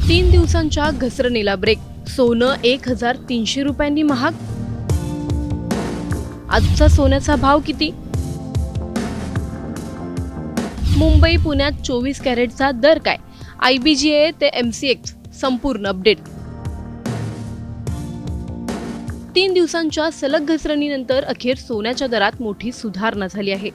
तीन दिवसांच्या घसरणीला ब्रेक. सोनं 1300 रुपयांनी महाग. आजचा सोन्याचा भाव किती? मुंबई पुण्यात 24 कॅरेटचा दर काय? IBGA ते MCX संपूर्ण अपडेट. 3 दिवसांच्या सलग घसरणीनंतर अखेर सोन्याच्या दरात मोठी सुधारणा झाली आहे.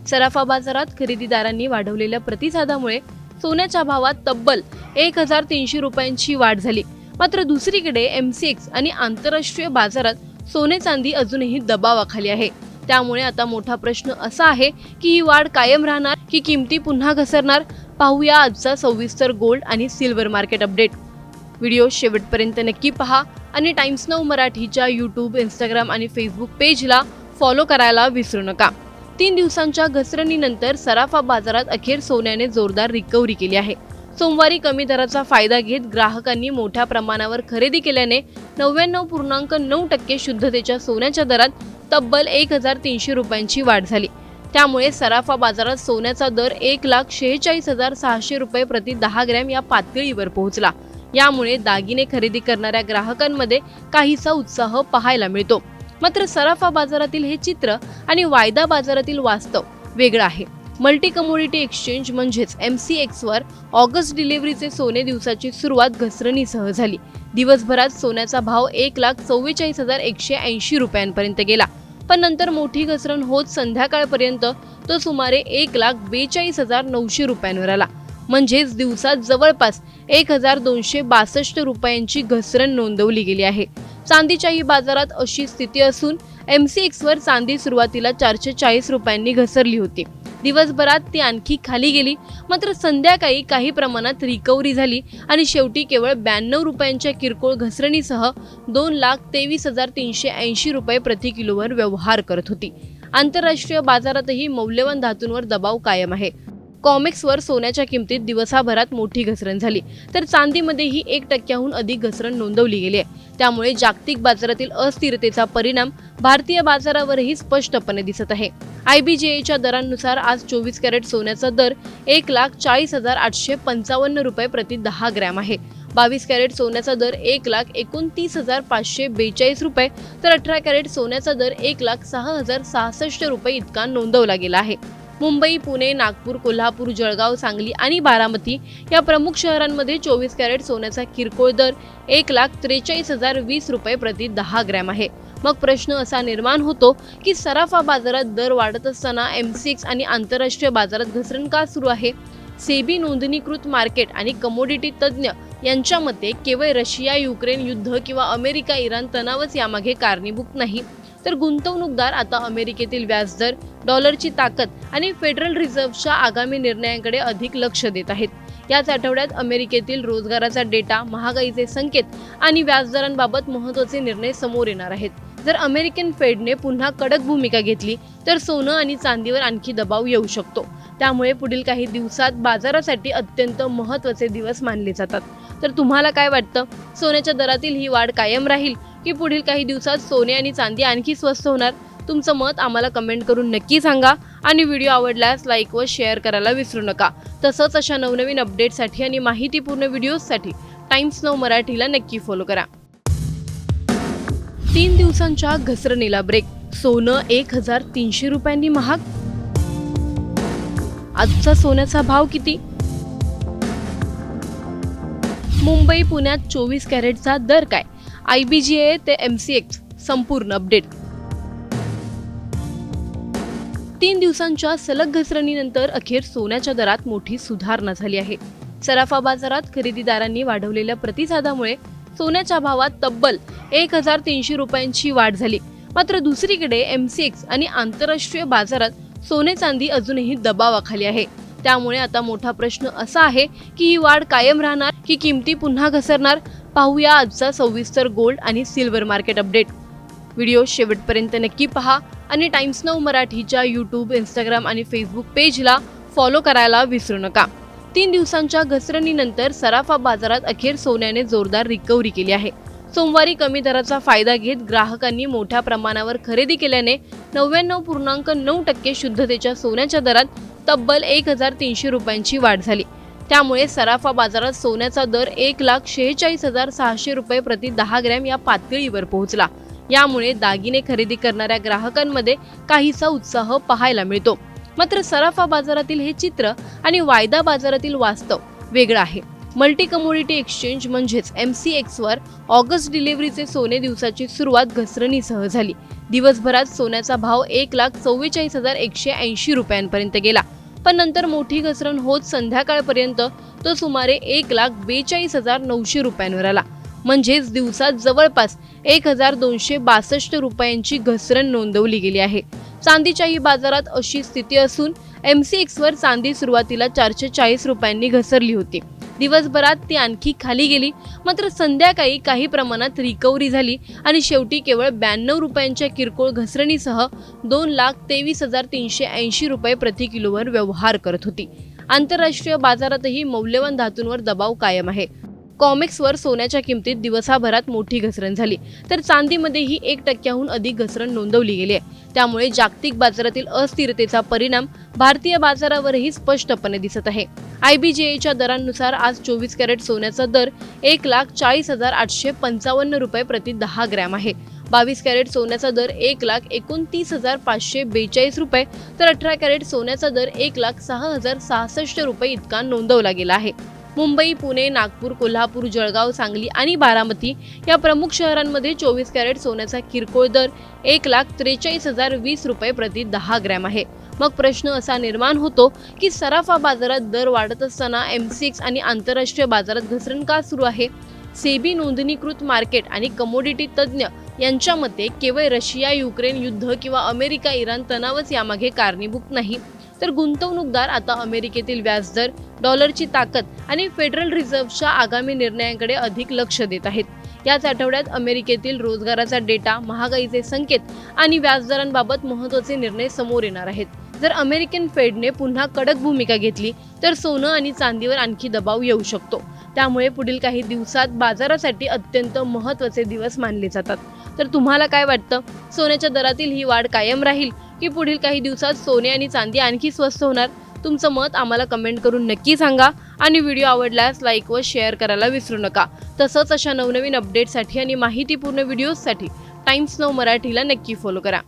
सराफा बाजारात खरेदीदारांनी वाढवलेल्या प्रतिसादामुळे सोन्याच्या भावात तब्बल 1300 रुपयांची वाढ झाली. मात्र दुसरीकडे MCX आणि आंतरराष्ट्रीय बाजारात सोने चांदी अजूनही दबावाखाली आहे. त्यामुळे आता मोठा प्रश्न असा आहे की ही वाढ कायम राहणार की किमती पुन्हा घसरणार? पाहूया आजचा सविस्तर गोल्ड आणि सिल्वर मार्केट अपडेट. व्हिडिओ शेवटपर्यंत नक्की पहा आणि टाइम्स नाऊ मराठीच्या YouTube, Instagram आणि Facebook पेजला फॉलो करायला विसरू नका. 3 दिवसांच्या घसरणीनंतर सराफा बाजारात अखेर सोन्याने जोरदार रिकव्हरी केली आहे. सोमवारी कमी दराचा फायदा घेत ग्राहकांनी मोठ्या प्रमाणावर खरेदी केल्याने 99.9% शुद्धतेच्या सोन्याच्या दरात तब्बल 1300 रुपयांची वाढ झाली. त्यामुळे सराफा बाजारात सोन्याचा दर 1,46,600 रुपये प्रति 10 ग्रॅम या पातळीवर पोहोचला. यामुळे दागिने खरेदी करणाऱ्या ग्राहकांमध्ये काहीसा उत्साह पाहायला मिळतो. मात्र सराफा बाजारातील हे चित्र आणि वायदा बाजारातील वास्तव वेगळं आहे. मल्टी कमोडिटी एक्सचेंज म्हणजेच MCX वर ऑगस्ट डिलिव्हरीचे सोने दिवसाची सुरुवात घसरणीसह झाली. दिवसभरात सोन्याचा भाव 1,44,180 रुपयांपर्यंत गेला. पण नंतर मोठी घसरण होत संध्याकाळपर्यंत तो सुमारे 1,42,900 रुपयांवर आला. म्हणजेच दिवसात जवळपास 1,262 रुपयांची घसरण नोंदवली गेली आहे. चांदीच्याही बाजारात अशी स्थिती असून MCX वर चांदी सुरुवातीला 440 रुपयांनी घसरली होती. दिवसभरात ती आणखी खाली गेली. मात्र संध्याकाळी काही प्रमाणात रिकव्हरी झाली आणि शेवटी केवळ 92 रुपयांच्या किरकोळ घसरणीसह 2,23,380 रुपये प्रति किलोवर व्यवहार करत होती. आंतरराष्ट्रीय बाजारातही मौल्यवान धातूंवर दबाव कायम आहे. कॉमेक्सवर सोन्याच्या किमतीत दिवसाभरात मोठी घसरण झाली, तर चांदीमध्येही 1% अधिक घसरण नोंदवली गेली आहे. त्यामुळे जागतिक बाजारातील अस्थिरतेचा परिणाम भारतीय बाजारावरही स्पष्टपणे दिसत आहे. IBGAच्या दरांनुसार आज 24 कॅरेट सोन्याचा दर 1,40,855 रुपये प्रति 10 ग्रॅम आहे. 22 कॅरेट सोन्याचा दर 1,29,542 रुपये तर 18 कॅरेट सोन्याचा दर 1,06,066 रुपये इतका नोंदवला गेला आहे. मुंबई, पुणे, नागपूर, कोल्हापूर, जळगाव, सांगली आणि बारामती या प्रमुख शहरांमध्ये 24 कॅरेट सोन्याचा किरकोळ दर 1,43,020 रुपये प्रति 10 ग्रॅम आहे. मग प्रश्न असा निर्माण होतो की सराफा बाजारात दर वाढत असताना MCX आणि आंतरराष्ट्रीय बाजारात घसरण का सुरू आहे? सेबी नोंदणीकृत मार्केट आणि कमोडिटी तज्ज्ञ यांच्या मते केवळ रशिया युक्रेन युद्ध किंवा अमेरिका इराण तणावच यामागे कारणीभूत नाही, तर गुंतवणूकदार आता अमेरिकेतील व्याजदर, डॉलरची ताकद आणि फेडरल रिझर्व्हच्या आगामी निर्णयांकडे अधिक लक्ष देत आहेत. याच आठवड्यात अमेरिकेतील रोजगाराचा डेटा, महागाईचे संकेत आणि व्याजदरांबाबत महत्त्वाचे निर्णय समोर येणार आहेत. जर अमेरिकन फेडने पुन्हा कडक भूमिका घेतली तर सोनं आणि चांदीवर आणखी दबाव येऊ शकतो. त्यामुळे पुढील काही दिवसात बाजारासाठी अत्यंत महत्त्वाचे दिवस मानले जातात. तर तुम्हाला काय वाटतं? सोन्याच्या दरातील ही वाढ कायम राहील की पुढील काही दिवसात सोने आणि चांदी आणखी स्वस्त होणार? तुमचं मत आम्हाला कमेंट करून नक्की सांगा आणि व्हिडिओ आवडल्यास लाईक व शेअर करायला विसरू नका. तसंच अशा नवनवीन अपडेट्ससाठी आणि माहितीपूर्ण व्हिडिओजसाठी टाइम्स नाऊ मराठीला नक्की फॉलो करा. 3 दिवसांच्या घसरणीला ब्रेक. सोनं 1,300 रुपयांनी महाग. आजचा सोन्याचा भाव किती? मुंबई पुण्यात 24 कॅरेटचा दर काय? IBGA ते MCX संपूर्ण अपडेट. 3 दिवसांच्या सलग घसरणीनंतर अखेर सोन्याच्या दरात मोठी सुधारणा झाली आहे. सराफा बाजारात खरेदीदारांनी वाढवलेल्या प्रतिसादामुळे सोन्याच्या भावात तब्बल 1,300 रुपयांची वाढ झाली. मात्र दुसरीकडे MCX आणि आंतरराष्ट्रीय बाजारात सोने चांदी अजूनही दबावाखाली आहे. त्यामुळे आता मोठा प्रश्न असा आहे की ही वाढ कायम राहणार की किमती पुन्हा घसरणार? पाहूया आजचा सविस्तर गोल्ड आणि सिल्वर मार्केट अपडेट. व्हिडिओ शेवटपर्यंत नक्की पहा आणि टाइम्स नाऊ मराठीच्या YouTube, Instagram आणि Facebook पेजला फॉलो करायला विसरू नका. 3 दिवसांच्या घसरणीनंतर सराफा बाजारात अखेर सोन्याने जोरदार रिकव्हरी केली आहे. सोमवारी कमी दराचा फायदा घेत ग्राहकांनी मोठ्या प्रमाणावर खरेदी केल्याने 99.9% शुद्धतेच्या सोन्याच्या दरात तब्बल 1300 रुपयांची वाढ झाली. त्यामुळे सराफा बाजारात सोन्याचा दर 1,46,600 रुपये प्रति 10 ग्रॅम या पातळीवर पोहोचला। यामुळे दागिने खरेदी करणाऱ्या ग्राहकांमध्ये काहीसा उत्साह पाहायला मिळतो। मात्र सराफा बाजारातील हे चित्र आणि वायदा बाजारातील वास्तव वेगळं आहे। मल्टी कमोडिटी एक्सचेंज म्हणजेच MCX वर ऑगस्ट डिलिव्हरीचे सोने दिवसाची सुरुवात घसरणीसह झाली। दिवसभरात सोन्याचा भाव 1,44,180 रुपयांपर्यंत गेला, पण नंतर मोठी घसरण होत संध्याकाळपर्यंत तो सुमारे 1,42,900 रुपयांवर आला। म्हणजेच दिवसात जवळपास 1,262 रुपयांची घसरण नोंदवली गेली आहे। चांदीच्याही बाजारात अशी स्थिती असून MCX वर चांदी सुरुवातीला 440 रुपयांनी घसरली होती। दिवसभरात ती आणखी खाली गेली, मात्र संध्याकाळी काही प्रमाणात रिकव्हरी झाली आणि शेवटी केवळ 92 रुपयांच्या किरकोळ घसरणीसह 2,23,380 रुपये प्रति किलोवर व्यवहार करत होती। आंतरराष्ट्रीय बाजारातही मौल्यवान धातूंवर दबाव कायम आहे। कॉमेक्सवर सोन्याच्या किमतीत दिवसाभरात मोठी घसरण झाली, तर चांदीमध्येही 1% अधिक घसरण नोंदवली गेली आहे। त्यामुळे जागतिक बाजारातील अस्थिरतेचा परिणाम भारतीय बाजारावरही स्पष्टपणे दिसत आहे। IBJच्या दरांनुसार आज 24 कॅरेट सोन्याचा दर 1,40,855 रुपये प्रति 10 ग्रॅम आहे। 22 कॅरेट सोन्याचा दर 1,29,542 रुपये, तर 18 कॅरेट सोन्याचा दर 1,06,066 रुपये इतका नोंदवला गेला आहे। मुंबई, पुणे, नागपूर, कोल्हापूर, जळगाव, सांगली आणि बारामती या प्रमुख शहरांमध्ये 24 कॅरेट सोन्याचा किरकोळ दर 1,43,020 रुपये प्रति 10 ग्रॅम आहे। मग प्रश्न असा निर्माण होतो की सराफा बाजारात दर वाढत असताना MCX आणि आंतरराष्ट्रीय बाजारात घसरण का सुरू आहे? सेबी नोंदणीकृत मार्केट आणि कमोडिटी तज्ज्ञ यांच्या मते केवळ रशिया युक्रेन युद्ध किंवा अमेरिका इराण तणावच यामागे कारणीभूत नाही, तर गुंतवणूकदार आता अमेरिकेतील व्याजदर, डॉलरची ताकद आणि फेडरल रिझर्व्हच्या आगामी निर्णयांकडे अधिक लक्ष देत आहेत। याच आठवड्यात अमेरिकेतील रोजगाराचा डेटा, महागाईचे संकेत आणि व्याजदरांबाबत महत्त्वाचे निर्णय समोर येणार आहेत। जर अमेरिकन फेडने पुन्हा कडक भूमिका घेतली तर सोनं आणि चांदीवर आणखी दबाव येऊ शकतो। त्यामुळे पुढील काही दिवसात बाजारासाठी अत्यंत महत्त्वाचे दिवस मानले जातात। तर तुम्हाला काय वाटतं? सोन्याच्या दरातील ही वाढ कायम राहील की पुढील काही दिवसात सोने आणि चांदी आणखी स्वस्त होणार? तुमचं मत आम्हाला कमेंट करून नक्की सांगा आणि व्हिडिओ आवडल्यास लाईक व शेअर करायला विसरू नका। तसंच अशा नवनवीन अपडेटसाठी आणि माहितीपूर्ण व्हिडिओजसाठी टाइम्स नाऊ मराठीला नक्की फॉलो करा।